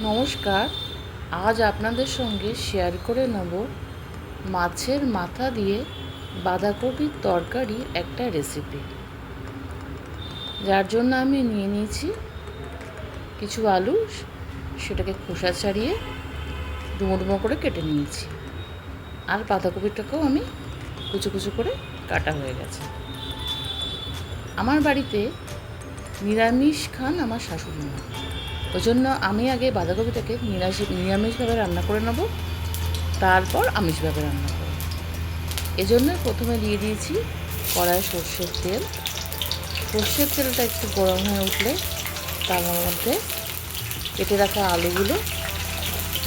নমস্কার। আজ আপনাদের সঙ্গে শেয়ার করে নেব মাছের মাথা দিয়ে বাঁধাকপির তরকারি একটা রেসিপি, যার জন্য আমি নিয়ে নিয়েছি কিছু আলু। সেটাকে খোসা ছাড়িয়ে ডুমো ডুমো করে কেটে নিয়েছি, আর বাঁধাকপিটাকেও আমি কুচো কুচো করে কাটা হয়ে গেছে। আমার বাড়িতে নিরামিষ খান আমার শাশুড়ি মা, ওই জন্য আমি আগে বাঁধাকপিটাকে নিরামিষভাবে রান্না করে নেব, তারপর আমিষভাবে রান্না করব। এজন্য প্রথমে দিয়ে দিয়েছি কড়ায় সর্ষের তেল। সর্ষের তেলটা একটু গরম হয়ে উঠলে তার মধ্যে কেটে রাখা আলুগুলো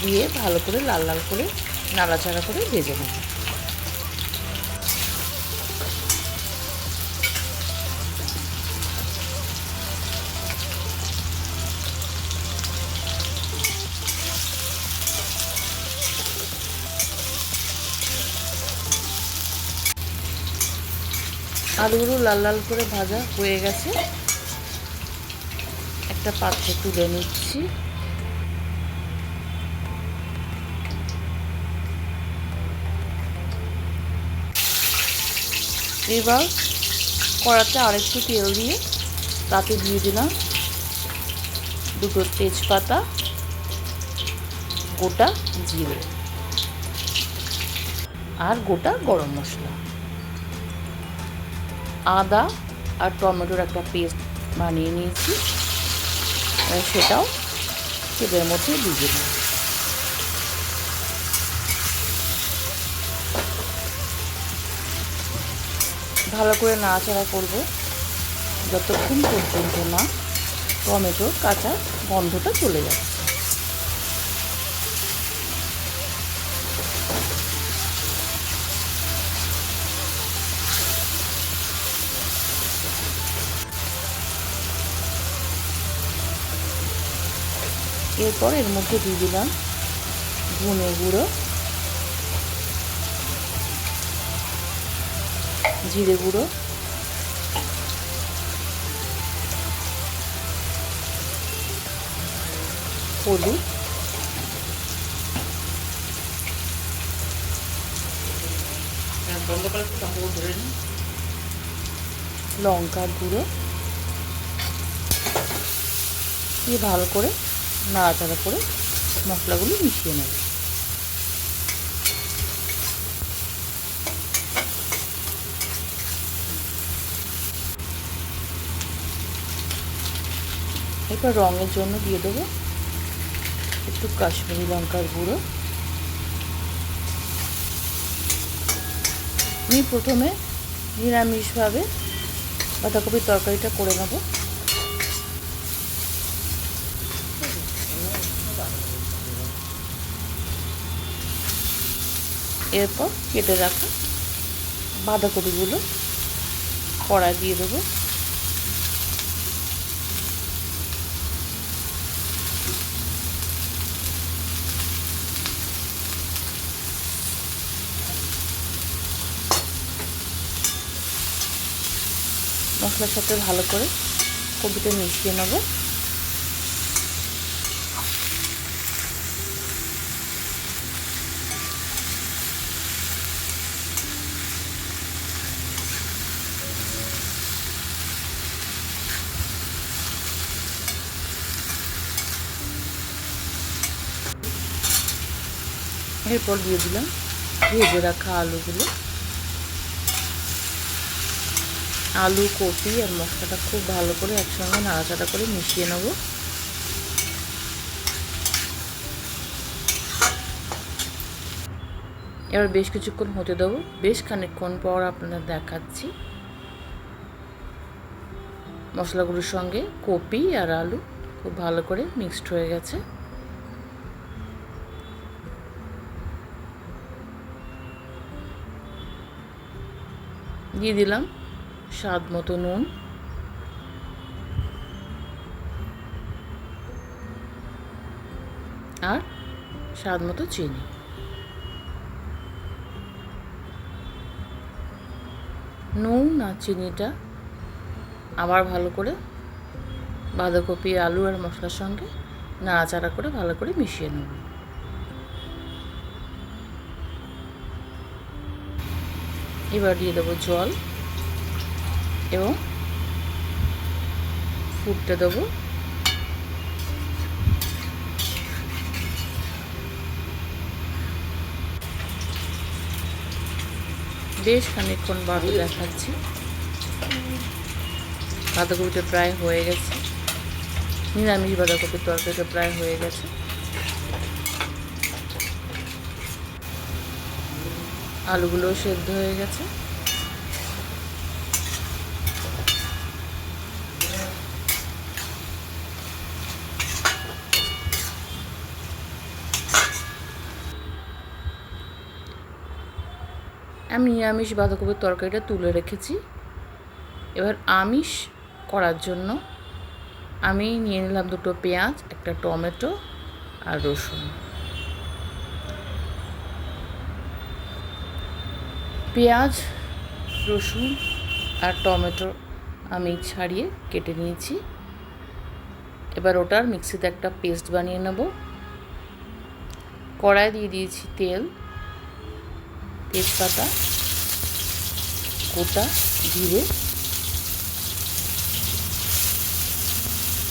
দিয়ে ভালো করে লাল লাল করে নাড়াচাড়া করে ভেজে নেব। আলুগুলো লাল লাল করে ভাজা হয়ে গেছে, একটা পাত্রে তুলে নিচ্ছি। এবার কড়াতে আরেকটু তেল দিয়ে তাতে দিয়ে দিলাম দুটো তেজপাতা, গোটা জিরে আর গোটা গরম মশলা, আদা আর টমেটোর একটা পেস্ট বানিয়ে নিয়েছি, সেটাও তেলের মধ্যে দিয়ে দিলাম। ভালো করে নাড়াচাড়া করব যতক্ষণ পর্যন্ত না টমেটোর কাঁচা গন্ধটা চলে যাচ্ছে। এরপর এর মধ্যে দিয়ে দিলাম ধনে গুঁড়ো, জিরে গুঁড়ো, হলুদ, লঙ্কার গুঁড়ো দিয়ে ভালো করে নাড়াচাড়া করে মশলাগুলো মিশিয়ে নেব। এরপর রঙের জন্য দিয়ে দেবো একটু কাশ্মীরি লঙ্কার গুঁড়ো। আমি প্রথমে নিরামিষভাবে বাঁধাকপির তরকারিটা করে নেব। এরপর কেটে রাখা বাঁধাকপিগুলো কড়ায় দিয়ে দেবো। মশলার সাথে ভালো করে কপিটা মিশিয়ে নেব। এরপর দিয়ে দিলাম ভেজে রাখা আলুগুলো। আলু, কপি আর মশলাটা খুব ভালো করে একসঙ্গে নাড়াচাড়া করে মিশিয়ে নেব। এবার বেশ কিছুক্ষণ হতে দেবো। বেশ খানিকক্ষণ পর আপনাদের দেখাচ্ছি মশলাগুলোর সঙ্গে কপি আর আলু খুব ভালো করে মিক্সড হয়ে গেছে। দিয়ে দিলাম স্বাদ মতো নুন, আর স্বাদ মতো চিনি। নুন আর চিনিটা আবার ভালো করে বাঁধাকপি, আলু আর মশলার সঙ্গে নাড়াচাড়া করে ভালো করে মিশিয়ে নেব। এবার দিয়ে দেবো জল এবং ফুটতে দেবো। বেশ খানিকক্ষণ বাদে দেখাচ্ছি, বাঁধাকপিটা প্রায় হয়ে গেছে। নিরামিষ বাঁধাকপির তরকারিটা প্রায় হয়ে গেছে। আলুগুলোও সেদ্ধ হয়ে গেছে। আমি নিরামিষ বাঁধাকপির তরকারিটা তুলে রেখেছি। এবার আমিষ করার জন্য আমি নিয়ে নিলাম 2টো পেঁয়াজ, একটা টমেটো আর রসুন। পেঁয়াজ, রসুন আর টমেটো আমি ছাড়িয়ে কেটে নিয়েছি। এবার ওটার মিক্সিতে একটা পেস্ট বানিয়ে নেব। কড়াই দিয়ে দিয়েছি তেল, তেজপাতা, গোটা জিরে,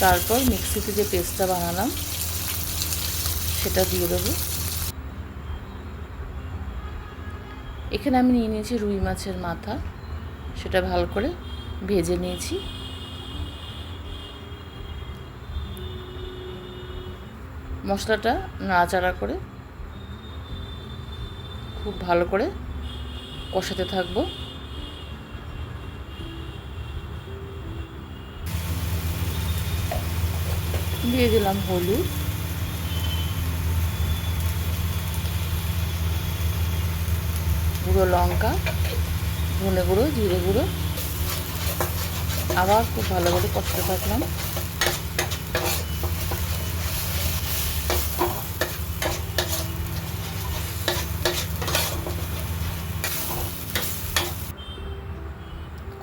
তারপর মিক্সিতে যে পেস্টটা বানালাম সেটা দিয়ে দেবো। এখানে আমি নিয়ে নিয়েছি রুই মাছের মাথা, সেটা ভালো করে ভেজে নিয়েছি। মশলাটা নাড়াচাড়া করে খুব ভালো করে কষাতে থাকবো। দিয়ে দিলাম হলুদ, গুঁড়ো লঙ্কা, ধনে গুঁড়ো, জিরে গুঁড়ো। আবার খুব ভালো করে কষাতে থাকলাম।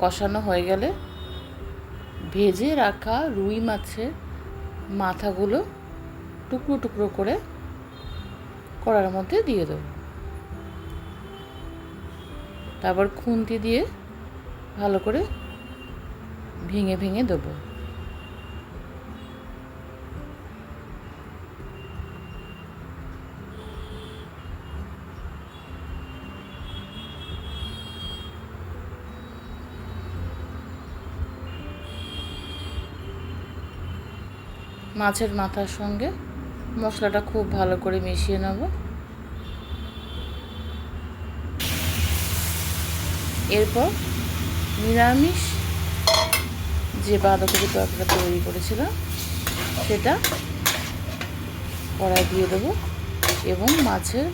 কষানো হয়ে গেলে ভেজে রাখা রুই মাছের মাথাগুলো টুকরো টুকরো করে কড়ার মধ্যে দিয়ে দেবো। তারপর খুন্তি দিয়ে ভালো করে ভেঙে ভেঙে দেবো। মাছের মাথার সঙ্গে মশলাটা খুব ভালো করে মিশিয়ে নেব। এরপর নিরামিষ যে বাঁধাকপির তরকারিটা তৈরি করেছিলাম সেটা কড়াই দিয়ে দেবো এবং মাছের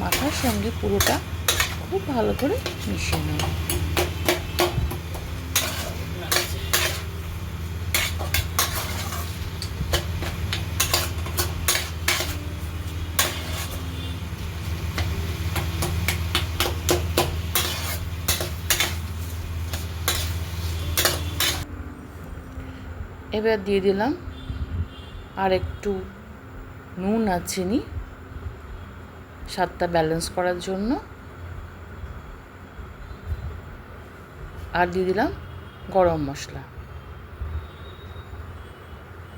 মাথার সঙ্গে পুরোটা খুব ভালো করে মিশিয়ে নেব। এবার দিয়ে দিলাম আর একটু নুন আর চিনি স্বাদটা ব্যালেন্স করার জন্য, আর দিয়ে দিলাম গরম মশলা।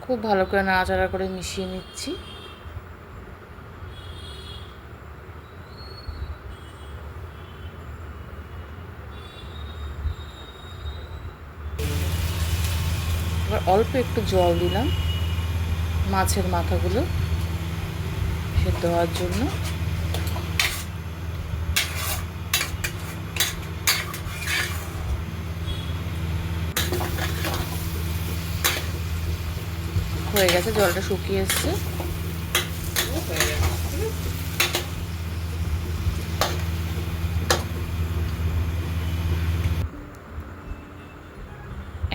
খুব ভালো করে নাড়াচাড়া করে মিশিয়ে নিচ্ছি। এবার অল্প একটু জল দিলাম মাছের মাথাগুলো সেদ্ধ হওয়ার জন্য। হয়ে গেছে, জলটা শুকিয়ে এসছে।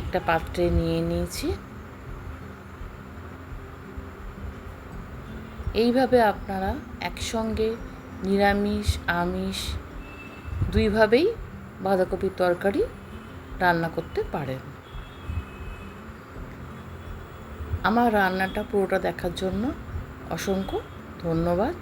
একটা পাত্রে নিয়ে নিয়েছি। এইভাবে আপনারা একসঙ্গে নিরামিষ আমিষ দুইভাবেই বাঁধাকপির তরকারি রান্না করতে পারেন। আমার রান্নাটা পুরোটা দেখার জন্য অসংখ্য ধন্যবাদ।